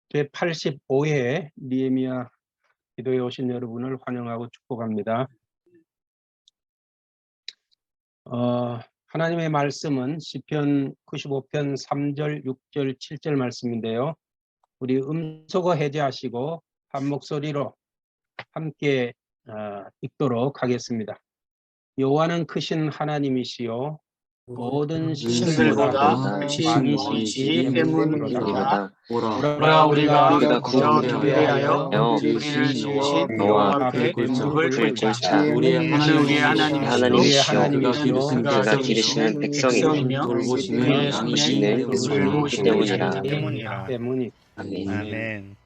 제85회 니에미야 기도에 오신 여러분을 환영하고 축복합니다. 하나님의 말씀은 시편 95편 3절, 6절, 7절 말씀인데요. 우리 음소거 해제하시고 한 목소리로 함께 읽도록 하겠습니다. 여호와는 크신 하나님이시요 모든 신들보다 크신 왕이시기 때문이로다. 오라 우리가 거저 경배하여 우리를 지으신 여호와 앞에 무릎을 꿇자. 우리의 하나님이시여 그가 기르시는 백성이며 돌보시는 양이시는 돌보시는 때문이라. 아멘.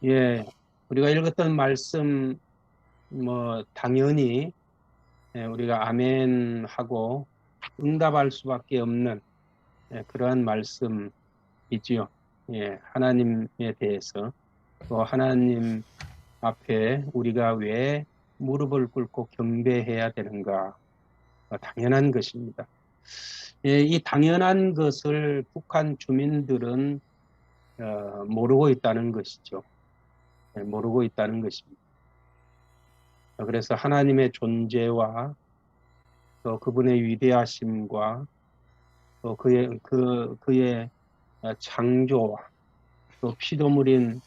예, 우리가 읽었던 말씀 당연히 우리가 아멘 하고 응답할 수밖에 없는 그러한 말씀이지요. 예, 하나님에 대해서 또 하나님 앞에 우리가 왜 무릎을 꿇고 경배해야 되는가, 당연한 것입니다. 예, 이 당연한 것을 북한 주민들은 모르고 있다는 것이죠. 모르고 있다는 것입니다. 그래서 하나님의 존재와 또 그분의 위대하심과 또 그의 창조와 또 피조물인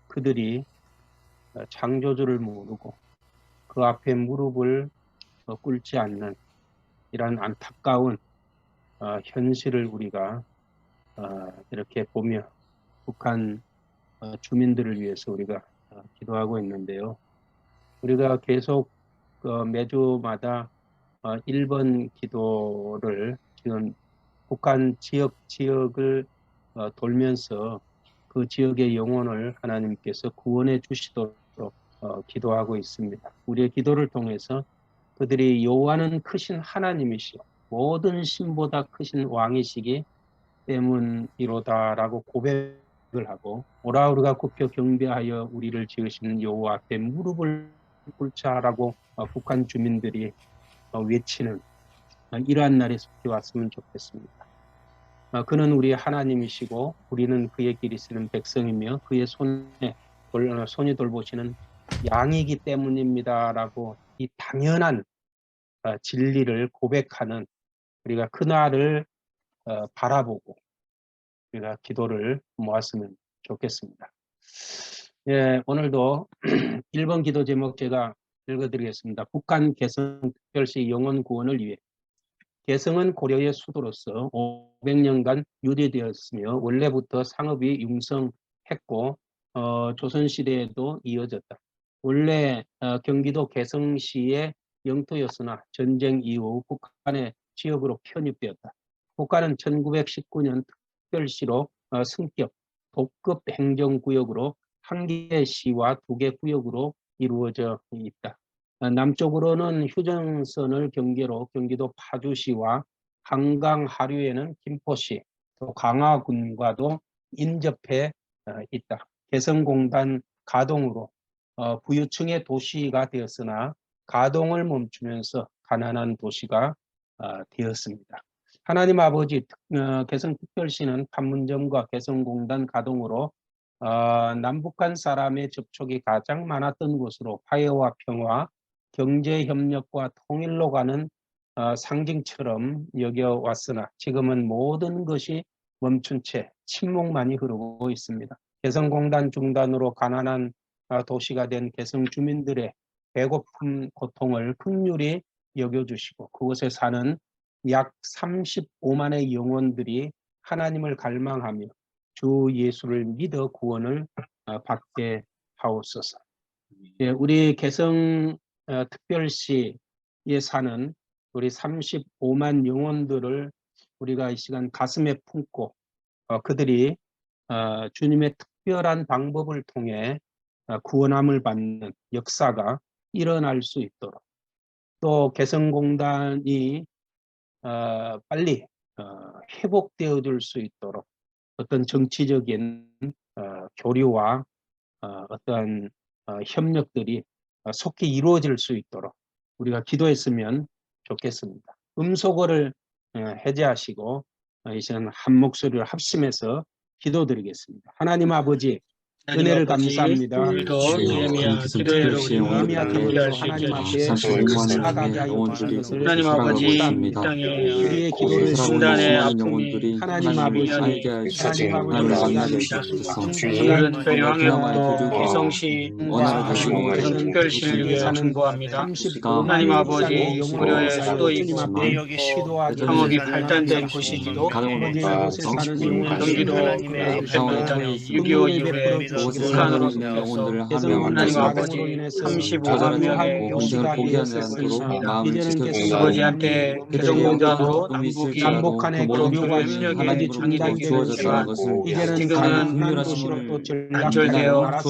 그들이 창조주를 모르고 그 앞에 무릎을 꿇지 않는 이런 안타까운 현실을 우리가 이렇게 보며 북한 주민들을 위해서 우리가 기도하고 있는데요. 우리가 계속 매주마다 1번 기도를 지금 북한 지역을 돌면서 그 지역의 영혼을 하나님께서 구원해 주시도록 기도하고 있습니다. 우리의 기도를 통해서 그들이 여호와는 크신 하나님이시요 모든 신보다 크신 왕이시기 때문이로다라고 고백을 하고 오라 우리가 굽혀 경배하여 우리를 지으시는 여호와 앞에 무릎을 꿇자라고 북한 주민들이 외치는 이러한 날이 속히 왔으면 좋겠습니다. 그는 우리의 하나님이시고 우리는 그의 길이 쓰는 백성이며 그의 손이 돌보시는 양이기 때문입니다라고 이 당연한 진리를 고백하는 우리가 그날을 바라보고 우리가 기도를 모았으면 좋겠습니다. 예, 오늘도 1번 기도 제목 제가 읽어드리겠습니다. 북한 개성특별시 영혼 구원을 위해. 개성은 고려의 수도로서 500년간 유지되었으며 원래부터 상업이 융성했고 조선시대에도 이어졌다. 원래 경기도 개성시의 영토였으나 전쟁 이후 북한의 지역으로 편입되었다. 북한은 1919년 특별시로 승격, 도급 행정구역으로 1개 시와 2개 구역으로 이루어져 있다. 남쪽으로는 휴전선을 경계로 경기도 파주시와 한강 하류에는 김포시, 또 강화군과도 인접해 있다. 개성공단 가동으로 부유층의 도시가 되었으나 가동을 멈추면서 가난한 도시가 되었습니다. 하나님 아버지 개성특별시는 판문점과 개성공단 가동으로 남북한 사람의 접촉이 가장 많았던 곳으로 화해와 평화, 경제협력과 통일로 가는 상징처럼 여겨왔으나 지금은 모든 것이 멈춘 채 침묵만이 흐르고 있습니다. 개성공단 중단으로 가난한 도시가 된 개성 주민들의 배고픔, 고통을 긍휼히 여겨주시고 그곳에 사는 약 35만의 영혼들이 하나님을 갈망하며 주 예수를 믿어 구원을 받게 하옵소서. 예, 우리 개성 특별시에 사는 우리 35만 영혼들을 우리가 이 시간 가슴에 품고 그들이 주님의 특별한 방법을 통해 구원함을 받는 역사가 일어날 수 있도록 또 개성공단이 빨리 회복되어 줄 수 있도록 어떤 정치적인 교류와 어떤 협력들이 속히 이루어질 수 있도록 우리가 기도했으면 좋겠습니다. 음소거를 해제하시고 이 시간 한 목소리를 합심해서 기도드리겠습니다. 하나님 아버지, 은혜를 감사합니다. 우리도 예레미야 기도회로 우리와 함께할 수 있게 해주시옵소서. 하나님 아버지, 이 땅에 우리의 기도를 순단의 아픔이 하나님 아버지 오늘은 특별히 황해도 기성시 특별시를 위해 중보합니다. 하나님 아버지, 고려의 수도이고 상업이 발달된 곳이기도 경기도 땅에 6.25 이후에 북한으로 섞여서 하나님 아버지 35만 명의 용사가 있습니다. 아버지한테 개성공단으로 남북이 교류 협력에 장애되기를 했지만 지금은 단절되어 또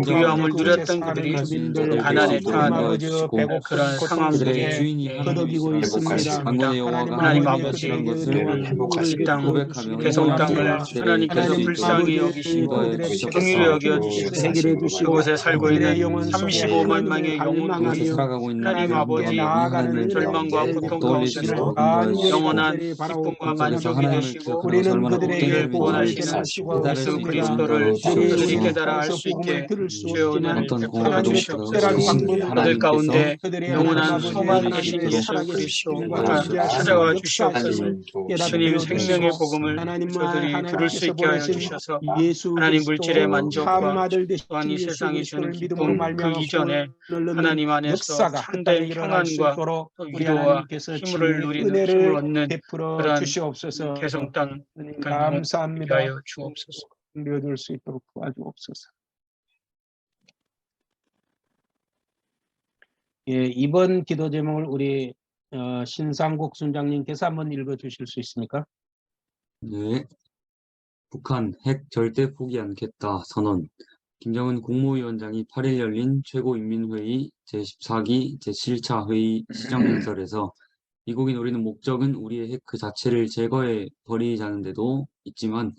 그 위험을 누렸던 그들이 가난에 처한 그런 상황들에 거듭이고 있습니다. 하나님 아버지, 그 땅, 개성 땅을 하나님께서 불쌍히 여기시고 긍휼히 여겨주시고 그곳에 살고 있는 35만 명의 영혼들이 하나님 아버지 절망과 고통 가운데서 영원한 기쁨과 만족이 되시고 그들에게 구원하시고 예수 그리스도를 그들이 깨달아 알 수 있게 주여 은혜를 베풀어 주시옵소서. 그들 가운데 영원한 소망 되신 예수 그리스도가 찾아와 주시옵소서. 주님 생명의 복음을 저들이 들을 수 있게 하여 주셔서 하나님 물질의 만족과 또한 이 세상이 주는 기쁨 그 이전에 하나님 안에서 참된 평안과 위로와 힘을 누리는 힘을 얻는 그러한 개성 땅 감사합니다. 위하여 주옵소서. 누려줄 수 있도록 도와주옵소서. 예, 이번 기도 제목을 우리 신상국 순장님께서 한번 읽어주실 수 있습니까? 네. 북한 핵 절대 포기 않겠다 선언. 김정은 국무위원장이 8일 열린 최고인민회의 제14기 제7차 회의 시정연설에서 미국이 노리는 목적은 우리의 핵 그 자체를 제거해 버리자는 데도 있지만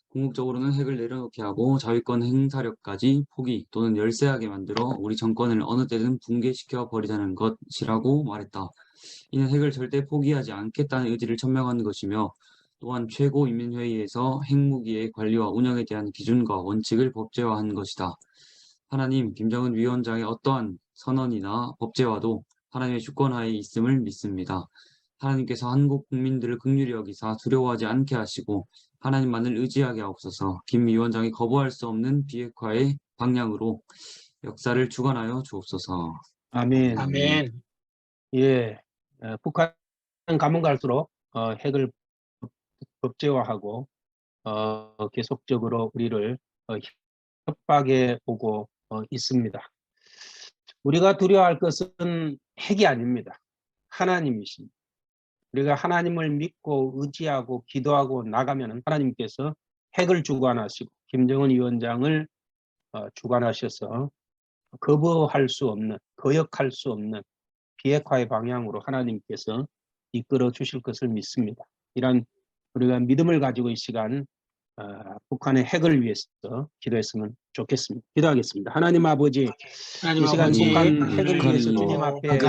궁극적으로는 핵을 내려놓게 하고 자위권 행사력까지 포기 또는 열세하게 만들어 우리 정권을 어느 때든 붕괴시켜 버리자는 것이라고 말했다. 이는 핵을 절대 포기하지 않겠다는 의지를 천명한 것이며 또한 최고인민회의에서 핵무기의 관리와 운영에 대한 기준과 원칙을 법제화한 것이다. 하나님, 김정은 위원장의 어떠한 선언이나 법제화도 하나님의 주권하에 있음을 믿습니다. 하나님께서 한국 국민들을 긍휼히 여기사 두려워하지 않게 하시고 하나님만을 의지하게 하옵소서. 김 위원장이 거부할 수 없는 비핵화의 방향으로 역사를 주관하여 주옵소서. 아멘. 아멘. 예, 북한 가면 갈수록 핵을 법제화하고 계속적으로 우리를 협박해 오고 있습니다. 우리가 두려워할 것은 핵이 아닙니다. 하나님이십니다. 우리가 하나님을 믿고 의지하고 기도하고 나가면 하나님께서 핵을 주관하시고 김정은 위원장을 주관하셔서 거부할 수 없는, 거역할 수 없는 비핵화의 방향으로 하나님께서 이끌어 주실 것을 믿습니다. 이런 우리가 믿음을 가지고 이 시간 북한의 핵을 위해서 기도했으면 좋겠습니다. 기도하겠습니다. 하나님 아버지, 이 시간 북한 핵을 위해서 주님 앞에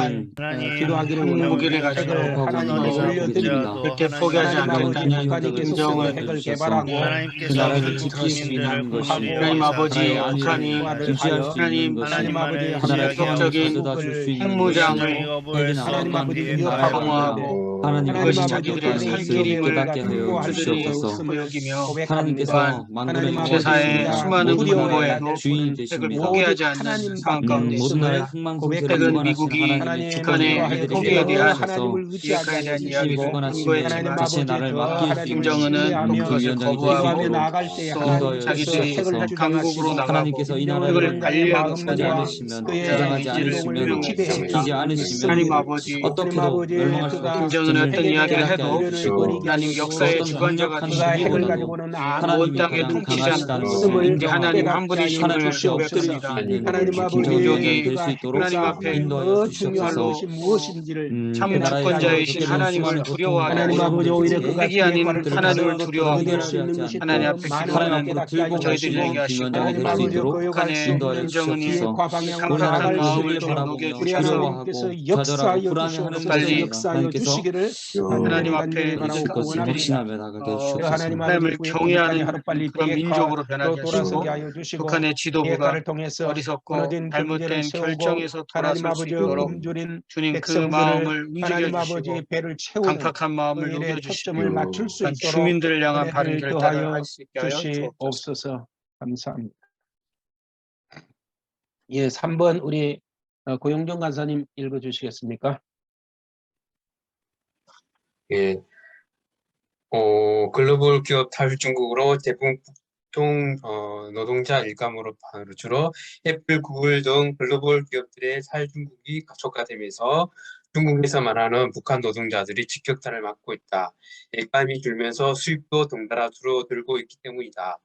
기도하기를 원합니다. 핵을 하나님께 올려드립니다. 절대 포기하지 않겠다는 북한이 계속적으로 핵을 개발하고 그 나라를 지킬 수 있는 것이 하나님 아버지, 북한이 하나님 아버지 적극적인 핵무장을 하나님 아버지 강화하고 하나님 그것이 아버지 자기들의 살 그것을 길임을 깨닫게 하여 주시옵소서. 여기며 하나님께서 만군의 제사의 수많은 군고에도 주인이 핵을 되십니다. 포기하지 않는 상황 가운데 모든 나라의 있습니다. 흥망성쇠를 핵은 주관하신 미국이 하나님의 북한의 주권에 포기에 대한 주셔서 비핵화에 대한 이야기를 주관하시고 공고했지만 자신의 나라를 맡길 수 김정은은 있는 그것을 위원장이 거부하고 되시도록 또 자기들이 강국으로 나가고 하나님께서 이 핵을 나라를 관리하기까지 하지 하는 않으시면 그의 주장하지 이지를 않으시면 지키지 않으시면 하나님 아버지, 어떻게도 멸망할 수 없는 김정은은 어떤 이야기를 해도 하나님 역사의 어떤 주관자가 강력한 되시기보다도 하나님이 온 땅에 가장 통치자는 강하시다는 것을 이제 하나님 한 분이심을 하나님께서 엎드릴 수 고백합니다. 있는 하나님 아버지 민족이 될수 있도록 하나님 앞에 인도하여 정말로 주셔서 무엇인지를 참 주권자이신 하나님을 두려워하게 하나님 아버지 오히려 하시고 그가 핵이 아닌 비핵화를 하나님을 가져가고 두려워하고 해결할 수 있는 것이 하나님 앞에 기도하는 저희들에게 하시고 하나님 아버지 거역할 수 없는 김정은이 비핵화 방향으로 강팍한 나아갈 수 마음을 있도록 녹여 우리 주셔서 하나님께서 역사하여 주시옵소서. 빨리 역사하여 주시기를 되기를 하나님 앞에 간절히 바라고 이실 것을 원합니다. 확신하며 나가게 해주시옵소서. 하나님 하나님을 아버지 구의 경외하는 공급까지 하루빨리 그런 비핵화 민족으로 변하게 로 돌아서게 하시고 하여 주시고 북한의 지도부가 비핵화를 통해서 어리석고 무너진 경제를 잘못된 세우고 결정에서 하나님 돌아설 수 아버지 있도록 굶주린 주님 그 백성들을 마음을 하나님 움직여 주시고 아버지 배를 채우는 강팍한 그 마음을 일에 녹여주시고 초점을 맞출 수 북한 있도록 주민들을 향한 바른 은혜를 결단을 더하여 할 수 있게 하여 주옵소서. 주시옵소서. 감사합니다. 예, 3번 우리 고영정 간사님 읽어주시겠습니까? 예, 글로벌 기업 탈중국으로 대부분 북동 노동자 일감으로 주로 애플, 구글 등 글로벌 기업들의 탈중국이 가속화되면서 중국에서 말하는 북한 노동자들이 직격탄을 맞고 있다. 일감이 줄면서 수입도 덩달아 줄어들고 있기 때문이다.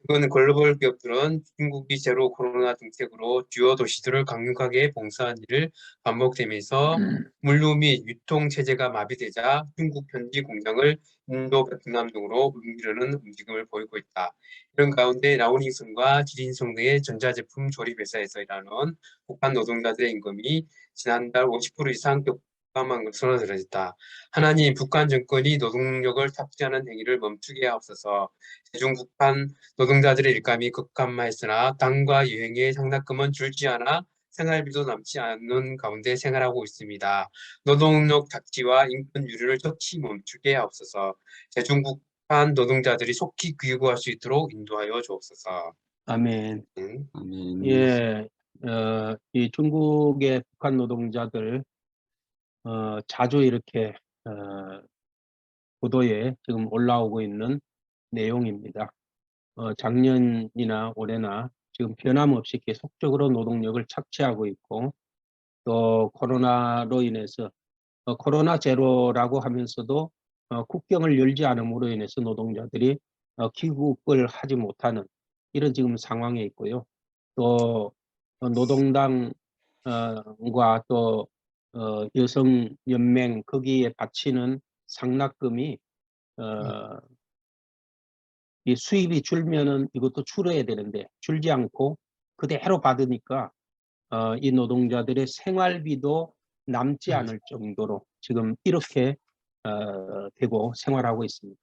최근 글로벌 기업들은 중국이 제로 코로나 정책으로 주요 도시들을 강력하게 봉쇄한 일을 반복되면서 물류 및 유통 체제가 마비되자 중국 현지 공장을 인도, 베트남 등으로 옮기려는 움직임을 보이고 있다. 이런 가운데 라오닝성과 지린성 등의 전자제품 조립 회사에서 일하는 북한 노동자들의 임금이 지난달 50% 이상 급감한 것으로 드러났다. 하나님, 북한 정권이 노동력을 탑재하는 행위를 멈추게 하옵소서. 대중 북한 노동자들의 일감이 급감하였으나 당과 여행의 상납금은 줄지 않아 생활비도 남지 않는 가운데 생활하고 있습니다. 노동력 탁지와 인권 유류를 적시 멈추게 하옵소서. 대중국한 노동자들이 속히 귀국할 수 있도록 인도하여 주옵소서. 아멘. 아멘. 예, 이 중국의 북한 노동자들 자주 이렇게 보도에 지금 올라오고 있는 내용입니다. 작년이나 올해나 지금 변함없이 계속적으로 노동력을 착취하고 있고 또 코로나로 인해서 코로나 제로라고 하면서도 국경을 열지 않음으로 인해서 노동자들이 귀국을 하지 못하는 이런 지금 상황에 있고요. 또 노동당과 또 여성연맹 거기에 바치는 상납금이 이 수입이 줄면은 이것도 줄어야 되는데 줄지 않고 그대로 받으니까 이 노동자들의 생활비도 남지 않을 정도로 지금 이렇게 되고 생활하고 있습니다.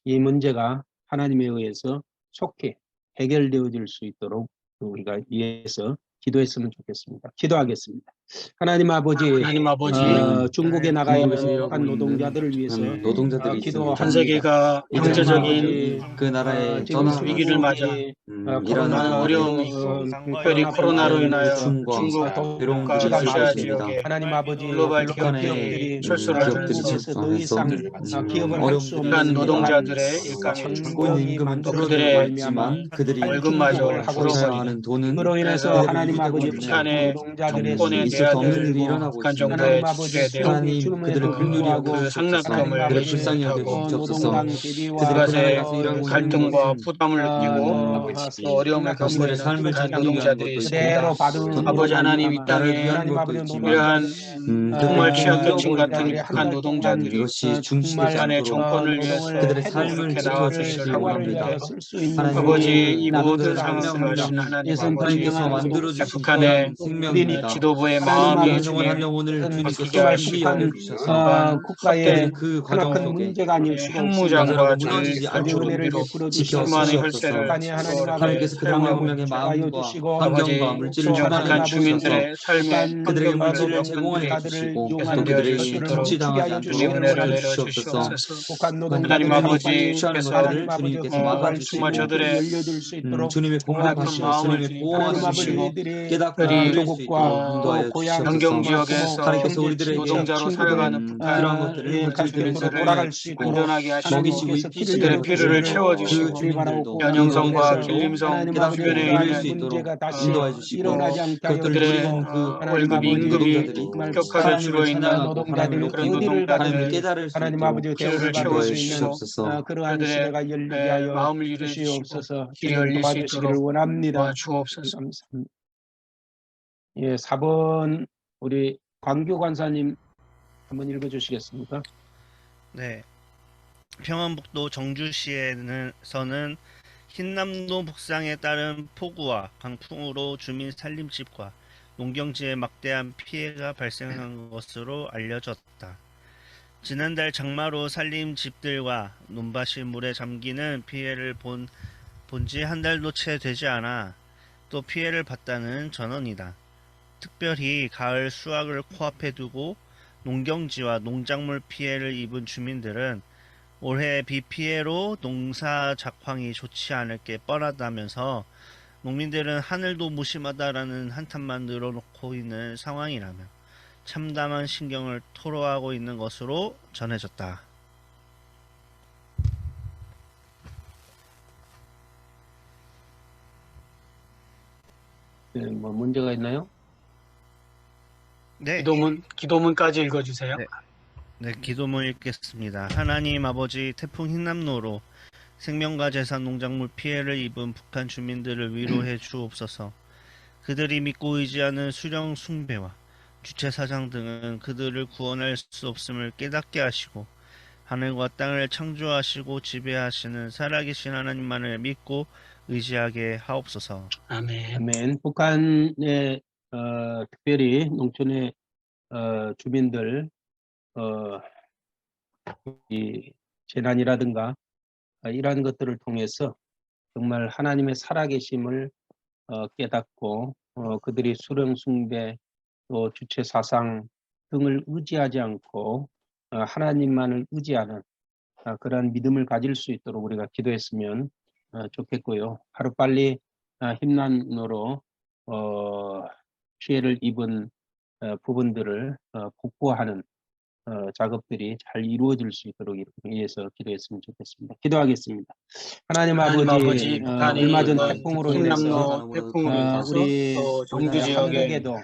이 문제가 하나님에 의해서 속히 해결되어질 수 있도록 우리가 위해서 기도했으면 좋겠습니다. 기도하겠습니다. 하나님 아버지, 중국에 나가 있는 북한 노동자들을 위해서 노동자들이 기도합니다. 전 세계가 경제적인 그 나라에 지금 떠나 위기를 맞아 코로나 어려움이 있고 특별히 코로나로 인하여 중국 외로움과 아시아 지역에 하나님 아버지 글로벌 기업들이 철수를 중국에서 더 이상 기업을 할 수 없는 북한 노동자들의 이러한 일감이 받고 있는 임금은 그들의 줄어들지만 그들이 월급마저 줄어야 하는 돈은 그로 인해서 그래서 하나님 아버지 북한의 노동자들의 정권에 있을 수 없는 일이 내야될 일어나고 북한 있습니다. 정부에 하나님 아버지 주게 될 하나님 수입이 그들을 줄음에도 긍휼히 불구하고 그 여기시옵소서. 상납금을 그들을 내지 불쌍히 못하고 여기시옵소서. 노동당 대비와 그들의 그 그것에 나라에서 일하고 있는 갈등과 것은 부담을 느끼고 또 어려움을 겪고 자신들의 있는 삶을 북한 지키기 위한 노동자들이 것도 있습니다. 그대로 받은 아버지 하나님, 이 나를 땅에 위한 것도 있지만 이러한 정말 그들의 취약계층 같은 노동력을 북한 노동자들이 이것이 중시되지 북한의 않도록 정권을 위해서 그들의 삶을 그렇게 나와주시기를 지켜주시기 원합니다. 원합니다. 아버지, 이 모든 남들을 상황을 하시는 하나님 아버지, 하나님께서 만들어주신 북한의 생명입니다. 지도부의 마음이 현종을 하려 오늘 주님께서 바뀌게 하시고 긍휼히 여겨주셔서 국가의 그 과정 큰 속에 문제가 아닐 수가 핵무장과 없습니다. 무너지지 않도록 은혜를 베풀어 주시고 수많은 지켜주시옵소서. 혈세를 하나님께서 그들의 마음의 마음과 환경과 물질을 차단하여 북한 주셔서 주민들의 삶의 그들에게 환경과 물질을 노동을 제공하여 주시고 또 개선되어 그들의 주시도록 착취당하지 않도록 주님 은혜를 도와주시옵소서. 내려주시옵소서. 하나님 아버지, 취하는 주께서 것들을 주님께서 막아주시고 정말 저들의 주님의 공급하시며 마음을 주님의 주님 보호하시고 도와주시고 깨닫고 그들이 누릴 수 있도록 인도하여 환경 주시옵소서. 지역에서 하나님께서 우리들에게 노동자로 살아가는 필요한 북한 것들을 가정으로 돌아갈 수 있도록 안전하게 하시고 먹이시고 입히시고 그들의 필요를 그 채워주시고 주민들도 연영성과 그 길림성 깨닫고 주변에 누릴 수 있는 있도록 인도해 주시고 일어나지 않게 하여 그것들을 그들의 누리는 그 월급이 임금이 급격하게 하나님을 줄어있는 찬양하고 하나님을 그런 높이고 하나님을 노동자들을 깨달을 수 하나님 있도록 아버지 필요를 대우를 받을 인도해 수 있는 주시옵소서. 그러한 그들의 시대가 열리게 하여 마음을 이루어 주시고 주시옵소서. 길이 주님 열릴 수 도와주시기를 있도록 원합니다. 도와주옵소서. 감사합니다. 예, 4번 우리 광교 관사님 한번 읽어주시겠습니까? 네, 평안북도 정주시에서는 흰남노 북상에 따른 폭우와 강풍으로 주민 산림집과 농경지에 막대한 피해가 발생한 것으로 알려졌다. 지난달 장마로 살림 집들과 논밭이 물에 잠기는 피해를 본지 한 달도 채 되지 않아 또 피해를 봤다는 전언이다. 특별히 가을 수확을 코앞에 두고 농경지와 농작물 피해를 입은 주민들은 올해 비 피해로 농사 작황이 좋지 않을 게 뻔하다면서 농민들은 하늘도 무심하다라는 한탄만 늘어놓고 있는 상황이라며 참담한 신경을 토로하고 있는 것으로 전해졌다. 네, 뭐 문제가 있나요? 네, 기도문까지 읽어주세요. 네. 네, 기도문 읽겠습니다. 하나님 아버지, 태풍 흰남노로 생명과 재산, 농작물 피해를 입은 북한 주민들을 위로해 주옵소서. 그들이 믿고 의지하는 수령 숭배와 주체 사상 등은 그들을 구원할 수 없음을 깨닫게 하시고 하늘과 땅을 창조하시고 지배하시는 살아계신 하나님만을 믿고 의지하게 하옵소서. 아멘. 아멘. 북한의 특별히 농촌의 주민들 이 재난이라든가 이러한 것들을 통해서 정말 하나님의 살아계심을 깨닫고 그들이 수령 숭배 또 주체 사상 등을 의지하지 않고 하나님만을 의지하는 그러한 믿음을 가질 수 있도록 우리가 기도했으면 좋겠고요. 하루빨리 흰난로로 피해를 입은 부분들을 복구하는 작업들이 잘 이루어질 수 있도록 위해서 기도했으면 좋겠습니다. 기도하겠습니다. 하나님 아버지, 북한이 얼마 전 이번 태풍으로 인해서 흰남노 태풍으로 인해서 우리 정규 지역에 한국에도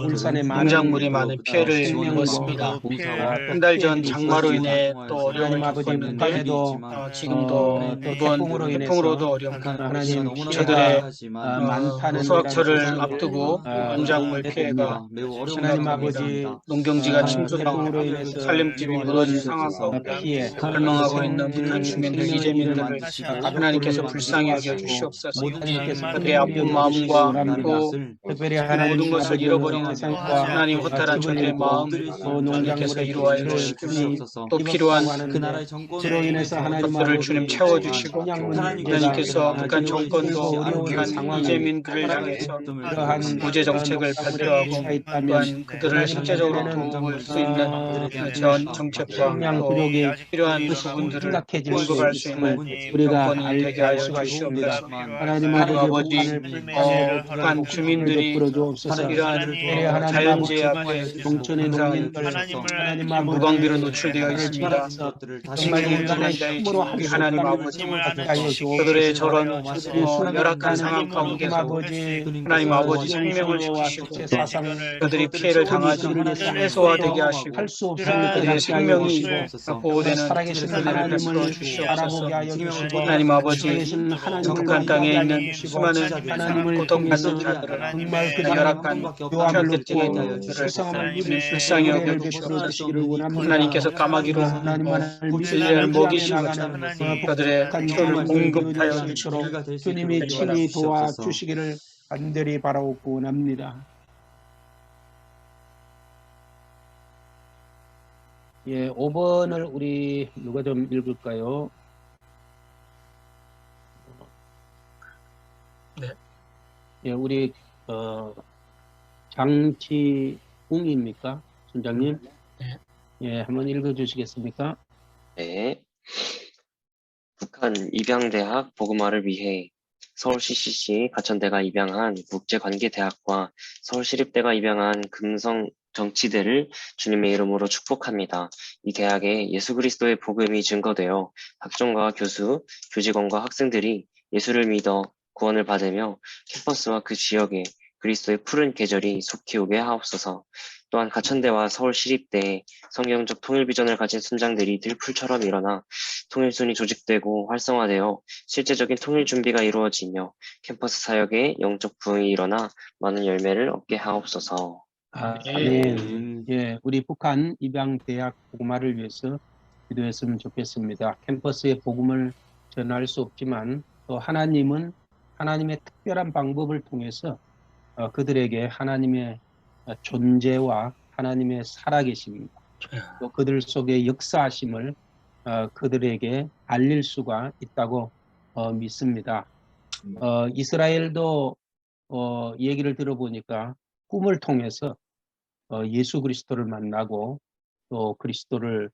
울산에 많은 농작물이 많은 피해를 생명도 입었습니다. 피해를 한 달 전 피해들이 장마로 있었습니다. 인해 또 어려움을 하나님 아버지, 겪었는데 북한에도 지금도 또 이번 태풍으로 인해서 태풍으로도 어려움을 겪고 하나님 있습니다. 피해가 저들의 많다는 수확철을 이런 앞두고 소식을 농작물 피해가 하나님 아버지 심각합니다. 농경지가 침수당하고 태풍으로 인해서 살림집이 무너진 상황 가운데 피해 갈망하고 있는 북한 주민들 이재민들을 하나님께서 불쌍히 여겨 주시옵소서. 그들의 아픈 마음과 또 특별히 모든 하나님 것을 잃어버린 세상과 하나님 허탈한 저들의 마음 주님께서 이루어해 주시고 또 필요한 그로 인해서 하나님 것들을 주님 채워주시고 하나님께서 북한 정권도 북한 이재민들을 향해서 구제 정책을 발표하고 또한 그들을 실제적으로 도울 수 있는 전 정책과 또 필요한 부분들을 공급할 수 있는 여건이 되게 하여 주시옵소서. 하나님 아버지, 북한 주민들이 이러한 자연재해 앞에 항상 무방비로 노출되어 있습니다. 정말 인간의 우리 하나님 아버지, 그들의 저런 열악한 상황 가운데서 하나님 아버지 생명을 지키시고 그들이 피해를 당하지 해소화되게 하시고 그들의 생명이 보호되는 그들을 베풀어 주시옵소서. 하나님 아버지, 북한 땅에 있는 수많은 고통받는 자들을 열악한 혈압계층에 있는 분들을 불쌍히 여겨 주시옵소서. 하나님께서 까마귀로 진리를 먹이신 것처럼 그들의 피로를 공급하여 주시도록 주님이 친히 도와주시기를 간절히 바라옵고 원합니다. 예, 5번을 우리 누가 좀 읽을까요? 네. 예, 우리 장치웅입니까, 순장님? 네. 예, 한번 읽어주시겠습니까? 네. 북한 입양대학 복음화를 위해 서울 CCC 가천대가 입양한 국제관계대학과 서울시립대가 입양한 금성 정치대를 주님의 이름으로 축복합니다. 이 대학에 예수 그리스도의 복음이 증거되어 학종과 교수, 교직원과 학생들이 예수를 믿어 구원을 받으며 캠퍼스와 그 지역에 그리스도의 푸른 계절이 속히 오게 하옵소서. 또한 가천대와 서울시립대에 성경적 통일 비전을 가진 순장들이 들풀처럼 일어나 통일순이 조직되고 활성화되어 실제적인 통일 준비가 이루어지며 캠퍼스 사역에 영적 부흥이 일어나 많은 열매를 얻게 하옵소서. 아멘. 예, 우리 북한 입양대학 복음화를 위해서 기도했으면 좋겠습니다. 캠퍼스의 복음을 전할 수 없지만 또 하나님은 하나님의 특별한 방법을 통해서 그들에게 하나님의 존재와 하나님의 살아계심, 또 그들 속에 역사하심을 그들에게 알릴 수가 있다고 믿습니다. 이스라엘도 얘기를 들어보니까 꿈을 통해서 예수 그리스도를 만나고 또 그리스도를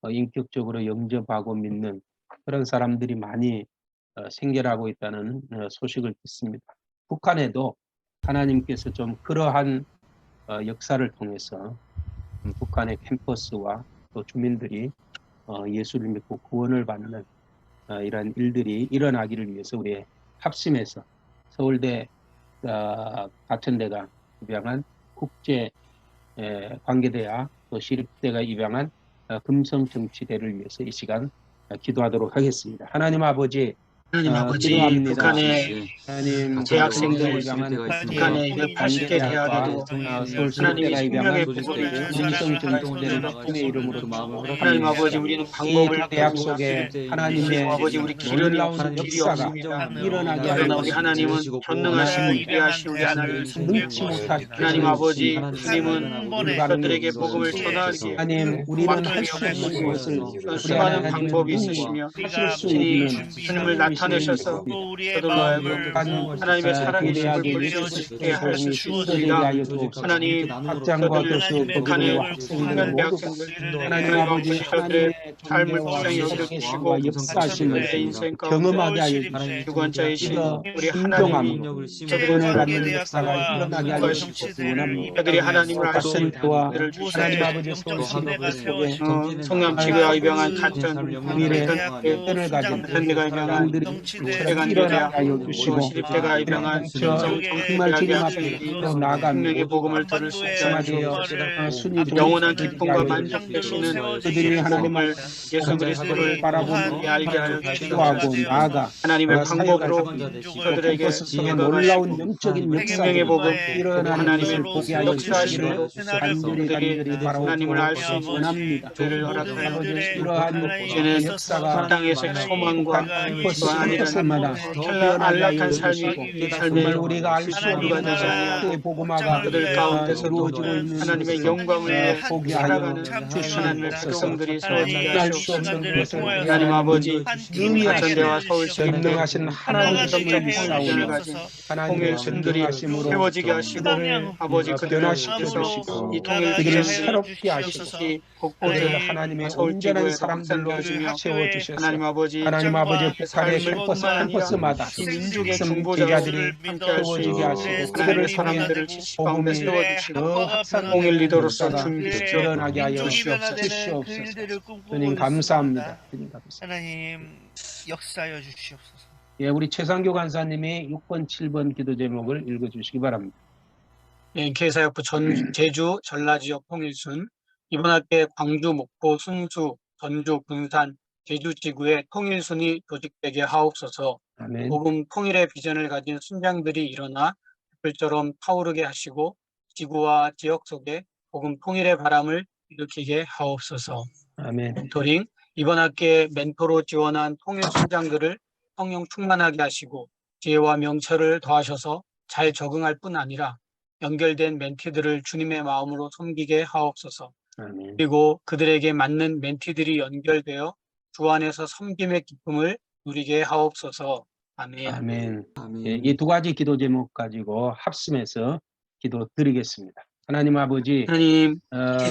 인격적으로 영접하고 믿는 그런 사람들이 많이 생겨나고 있다는 소식을 듣습니다. 북한에도 하나님께서 좀 그러한 역사를 통해서 북한의 캠퍼스와 또 주민들이 예수를 믿고 구원을 받는 이러한 일들이 일어나기를 위해서 우리 합심해서 서울대 가천대가 입양한 국제 관계대학 또 시립대가 입양한 금성정치대를 위해서 이 시간 기도하도록 하겠습니다. 하나님 아버지, 하나님 아버지, 기도합니다. 북한의 하나님 대학생들, 입양한 북한의 280개 대학에도 하나님의 생명의 복음을 금성정치대를 주님의 이름으로 하나님 아버지, 우리는 방법을 대학 속에 하나님의 아버지, 우리 길은 놀라운 길이 역사가 없습니다. 일어나게 그러나 우리 하시고 하나님은 전능하시고 위대하신 우리 하나님을 능치 못하시고 하나님 아버지, 주님은 그들에게 복음을 전하기에 하나님 우리는 할 수 막힘이 없는 것을 없으시고 수많은 방법이 있으시며 하실 수 신이 있는 주님을 나타내셔서 저들로 하여금 하나님의 사랑의 힘을 볼 수 있게 하셨습니다. 하나님 학장과 교수 북한의 학생들 청년 모두 대학생들 하나님 아버지 그들의 하나님의 삶을 존재와 불쌍히 역사심과 여겨주시고 역사심을 그들의 인생 경험하게 하여 가운데 주시고 유관자이신 우리 순종함으로 하나님이 구원을 받는 역사가 일어나게 하여 주시기 원합니다. 그들이 하나님을 알 수 있는 가천과 그들을 하나님 주시되 아버지 서울시대 속에 성남지구가 입양한 가천 미래 대학교 을 가진 현대가 입양한 사람들이 일어나게 하여 주시고 시립대가 입양한 정말 주님 앞에 또 나아가며 생명의 복음을 들을 수 있게 정하되어 하시옵소서. 순위 영원한 기쁨과 만족 되시는 그들이 하나님을 예수 그리스도를 바라보며 알게 하여 기도하고 주시옵소서. 나아가 하나님의 방법으로 그들에게 그들에게 속에 놀라운 영적인 역사가 생명의 복음 일어나는 것을 보게 하여 주시기를 역사하시는 간절히 바라고 하나님을 알 수 있는 원합니다. 그들을 허락하여 이러한 이제는 역사가 땅에서 소망과 곳곳마다 안락한 삶이 이 삶의 정말 우리가 알 수 하나님과 없는 되지 아니하고 그 복음화가 그들 가운데서도 이루어지고 있는 하나님의 것을 영광을 위해 보게 하여 살아가는 주시옵소서. 하나님의 백성들이 세워지게 알 수 없는 하시옵소서. 것을 하나님 아버지 유의하시는 가천대와 서울시립대 전능하신 하나님의 성적인 싸우며 비전을 가진 하나님의 통일신들이 전능하심으로 세워지게 하시고 아버지 그들을 변화시켜 위해서 주시고 이 통일 그들을 비전을 새롭게 하시고 곳곳이 그들을 하나님의 온전한 사람들로 세워주셔서 하나님 아버지 북한의 캠퍼스마다 이 민족의 제자들이 중보자들을 함께할 수 세워지게 있는 하시고 그들을 하나님의 통해 사람들을 지식 가운데 복음이 세워주시고 더 확산되는 통일 리더로서 역사가 준비시켜 일어나게 하여 주시옵소서. 주님 감사합니다. 주님 감사합니다. 하나님 역사하여 주시옵소서. 예, 우리 최상교 간사님이 6번, 7번 기도 제목을 읽어주시기 바랍니다. 예, 개사역부 제주 전라지역 통일순 이번 학기에 광주, 목포, 순수, 전주, 군산, 제주지구의 통일순이 조직되게 하옵소서. 아멘. 복음 통일의 비전을 가진 순장들이 일어나 불처럼 타오르게 하시고 지구와 지역 속에 복음 통일의 바람을 일으키게 하옵소서. 아멘. 멘토링 이번 학기에 멘토로 지원한 통일 순장들을 성령 충만하게 하시고 지혜와 명철을 더하셔서 잘 적응할 뿐 아니라 연결된 멘티들을 주님의 마음으로 섬기게 하옵소서. 아멘. 그리고 그들에게 맞는 멘티들이 연결되어 주 안에서 섬김의 기쁨을 누리게 하옵소서. 아멘. 아멘. 아멘. 예, 이 두 가지 기도 제목 가지고 합심해서 기도 드리겠습니다. 하나님 아버지, 하나님,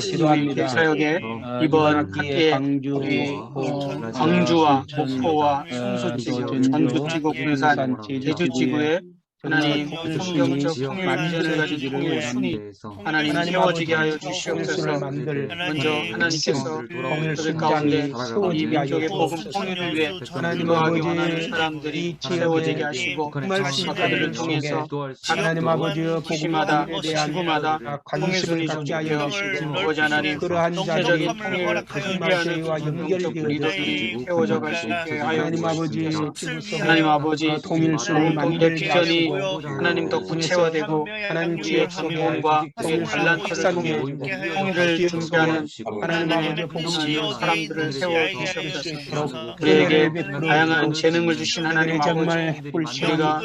기도합니다. 사역에 이번 학기에 학기에 광주, 우리 목포, 광주와 춘천, 목포와 순수지구, 전주지구, 군산, 제주지구에 하나님 성경적 통일 비전을 가진 통일 순이 하나님 세워지게 하여 주시옵소서. 먼저 하나님께서 그들 가운데 이 민족의 복음 통일을 위해 기도하기 원하는 사람들이 세워지게 하시고 그들을 통해서 하나님 아버지 도시마다 지구마다 통일순이 조직되어 아버지 하나님 전체적인 통일 준비하는 영적 리더들이 세워져 갈 수 있게 하여 하나님 아버지, 주시옵소서. 하나님 아버지 통일순을 통일의 비전이 하나님 덕분 체화되고 하나님 우리의 정본과 달란트를 통해 통일을 준비하는 하나님의 복음을 사람들을 세워 주시옵소서. 우리에게 다양한 재능을 주신 하나님 아버지, 우리가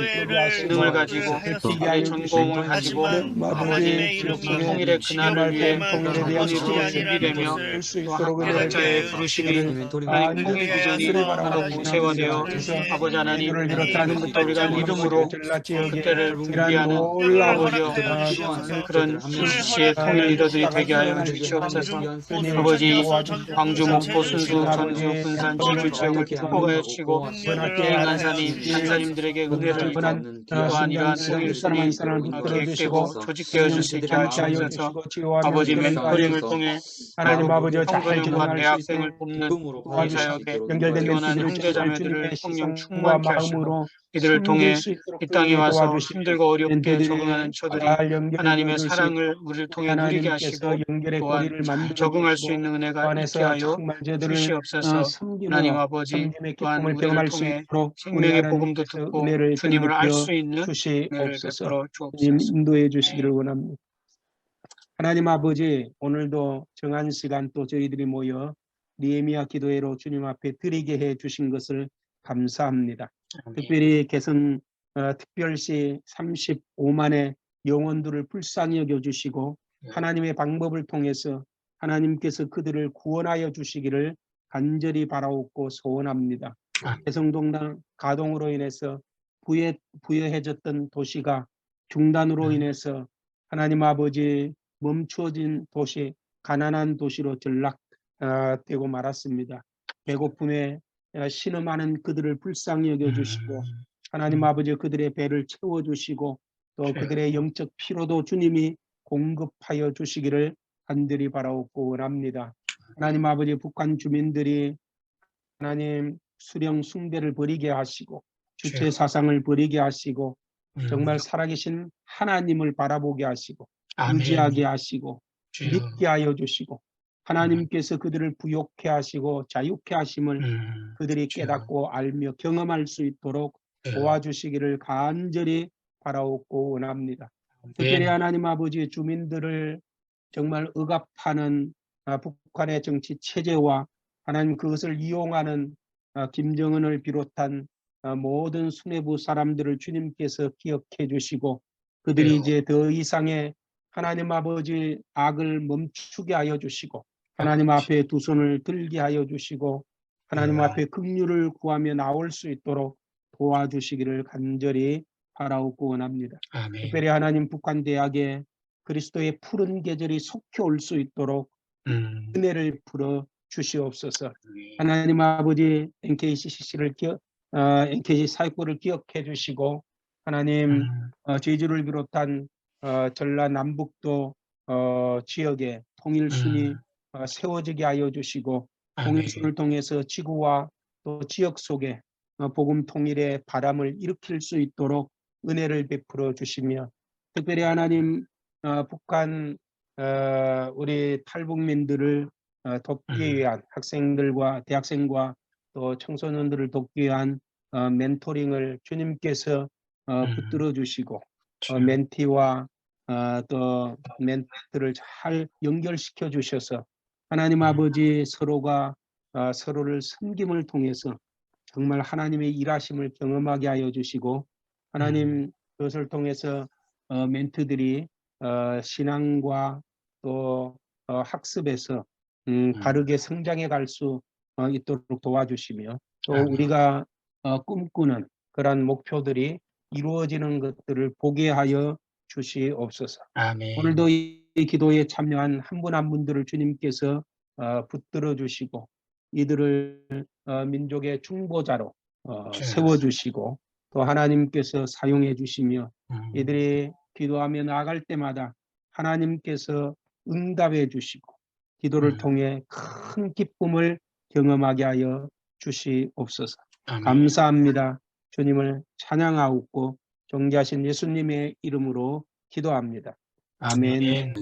재능을 가지고 우리의 전공을 가지고 아버지 통일의 그날을 위해 전권으로 준비되며 또 학대자의 부르심이 하나님 통일 비전이 더욱 구체화되어 아버지 하나님 지금부터 우리가 믿음으로 그때를 준비하는 아버지여 그런 CCC의 통일 리더들이 되게 하여 주시옵소서. 아버지 광주, 목포, 순수, 전주, 군산, 지구 지역을 축복하여 주시고 간사님들에게 은혜를 또한 이러한 통일들이 계획되고 조직되어질 수 있게 하시옵소서. 아버지 멘토링을 통해 하나님 아버지와 청소년과 대학생을 돕는 사역에 뛰어난 형제자매들을 성령 충만케 하시고 이들을 통해 이 땅에 와서 힘들고 어렵게 적응하는 저들이 하나님의 사랑을 우리를 통해 누리게 하시고 또한 잘 적응할 수 있는 은혜가 있게 하여 주시옵소서. 하나님 아버지 또한 우리를 통해 생명의 복음도 듣고 주님을 알 수 있는 은혜를 베풀어 주옵소서. 인도해 주시기를 원합니다. 하나님 아버지, 오늘도 정한 시간 또 저희들이 모여 니에미야 기도회로 주님 앞에 드리게 해 주신 것을 감사합니다. 특별히 개선 특별시 35만의 영혼들을 불쌍히 여겨주시고 하나님의 방법을 통해서 하나님께서 그들을 구원하여 주시기를 간절히 바라옵고 소원합니다. 개성동당 가동으로 인해서 부여해졌던 도시가 중단으로 인해서 하나님 아버지 멈추어진 도시, 가난한 도시로 전락되고 말았습니다. 배고픔에 신음하는 그들을 불쌍히 여겨주시고 하나님 아버지 그들의 배를 채워주시고 또 그들의 영적 피로도 주님이 공급하여 주시기를 간절히 바라옵고 원합니다. 하나님 아버지 북한 주민들이 하나님 수령 숭배를 버리게 하시고 주체 사상을 버리게 하시고 정말 살아계신 하나님을 바라보게 하시고 유지하게 하시고 믿게 하여 주시고 하나님께서 그들을 부욕해 하시고 자유케 하심을 그들이 깨닫고 알며 경험할 수 있도록 도와주시기를 간절히 바라옵고 원합니다. 특별히 하나님 아버지 주민들을 정말 억압하는 북한의 정치 체제와 하나님 그것을 이용하는 김정은을 비롯한 모든 수뇌부 사람들을 주님께서 기억해 주시고 그들이 이제 더 이상의 하나님 아버지 악을 멈추게 하여 주시고 하나님 앞에 두 손을 들게 하여 주시고 하나님 앞에 긍휼을 구하며 나올 수 있도록 도와주시기를 간절히 바라옵고 원합니다. 특별히 하나님 북한 대학에 그리스도의 푸른 계절이 속히 올 수 있도록 은혜를 풀어 주시옵소서. 하나님 아버지 NKCC를 NKC 사역부를 기억해 주시고 하나님 제주를 비롯한 전라남북도 지역에 통일순이 세워지게 하여 주시고 통일순을 통해서 지구와 또 지역 속에 복음 통일의 바람을 일으킬 수 있도록 은혜를 베풀어 주시며 특별히 하나님 북한 우리 탈북민들을 돕기 위한 학생들과 대학생과 또 청소년들을 돕기 위한 멘토링을 주님께서 붙들어 주시고 멘티와 또 멘트를 잘 연결시켜 주셔서 하나님 아버지 서로가 서로를 섬김을 통해서 정말 하나님의 일하심을 경험하게 하여 주시고 하나님 그것을 통해서 멘트들이 신앙과 또 학습에서 바르게 성장해 갈 수 있도록 도와주시며 또 우리가 꿈꾸는 그러한 목표들이 이루어지는 것들을 보게 하여 주시옵소서. 오늘도 이 기도에 참여한 한 분 한 분들을 주님께서 붙들어 주시고 이들을 민족의 중보자로 세워주시고 또 하나님께서 사용해 주시며 이들이 기도하며 나아갈 때마다 하나님께서 응답해 주시고 기도를 통해 큰 기쁨을 경험하게 하여 주시옵소서. 감사합니다. 주님을 찬양하옵고 존귀하신 예수님의 이름으로 기도합니다. 아멘.